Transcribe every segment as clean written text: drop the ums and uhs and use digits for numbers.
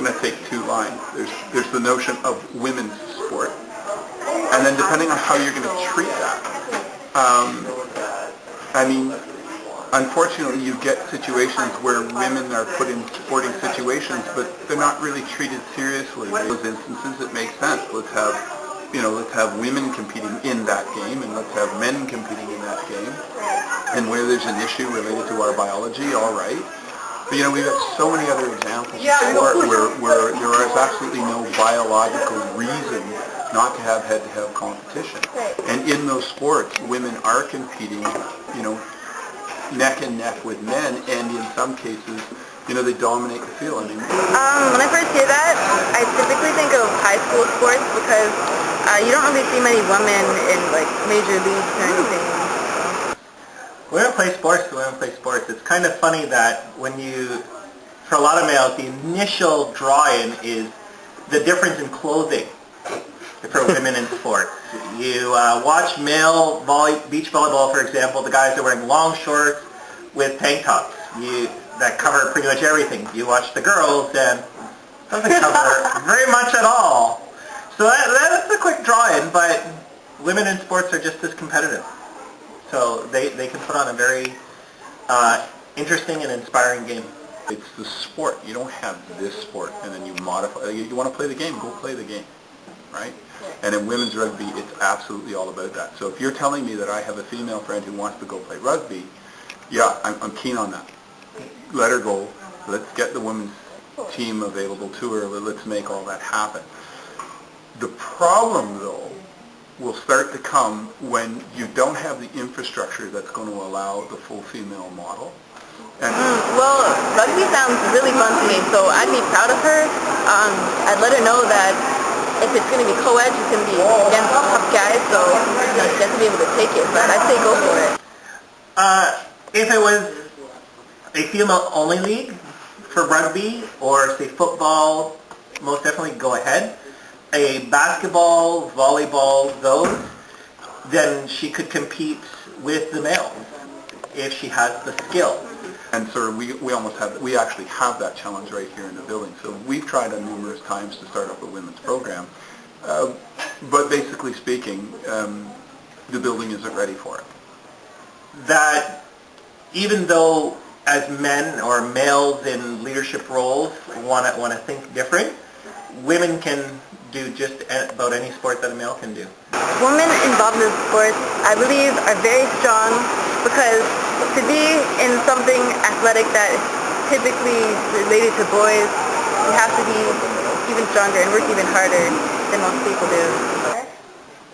going to take two lines. There's the notion of women's sport, and then depending on how you're going to treat that. I mean, unfortunately, you get situations where women are put in sporting situations, but they're not really treated seriously. In those instances, it makes sense. Let's have women competing in that game, and let's have men competing in that game. And where there's an issue related to our biology, all right. But we've got so many other examples of sport where there is absolutely no biological reason not to have head-to-head competition. And in those sports, women are competing, neck and neck with men, and in some cases, they dominate the field. When I first hear that, I typically think of high school sports because you don't really see many women in major leagues or anything. Women play sports. It's kind of funny that for a lot of males, the initial draw-in is the difference in clothing for women in sports. You watch male beach volleyball, for example, the guys are wearing long shorts with tank tops that cover pretty much everything. You watch the girls, and it doesn't cover very much at all. So that's a quick draw-in, but women in sports are just as competitive. So they can put on a very interesting and inspiring game. It's the sport. You don't have this sport and then you modify. You want to play the game, go play the game, right? And in women's rugby, it's absolutely all about that. So if you're telling me that I have a female friend who wants to go play rugby, yeah, I'm keen on that. Let her go. Let's get the women's team available to her. Let's make all that happen. The problem, though, will start to come when you don't have the infrastructure that's going to allow the full female model. And well, rugby sounds really fun to me, so I'd be proud of her. I'd let her know that if it's going to be co-ed, it's going to be against tough guys, so she has to be able to take it, but I'd say go for it. If it was a female-only league for rugby, or say football, most definitely go ahead. A basketball, volleyball, those, then she could compete with the males if she has the skill. And so we actually have that challenge right here in the building. So we've tried on numerous times to start up a women's program, but basically speaking, the building isn't ready for it. That even though as men or males in leadership roles want to think different, women can do just about any sport that a male can do. Women involved in sports, I believe, are very strong because to be in something athletic that is typically related to boys, you have to be even stronger and work even harder than most people do.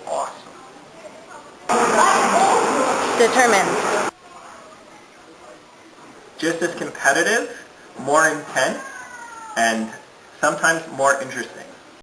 Awesome. Determined. Just as competitive, more intense, and sometimes more interesting.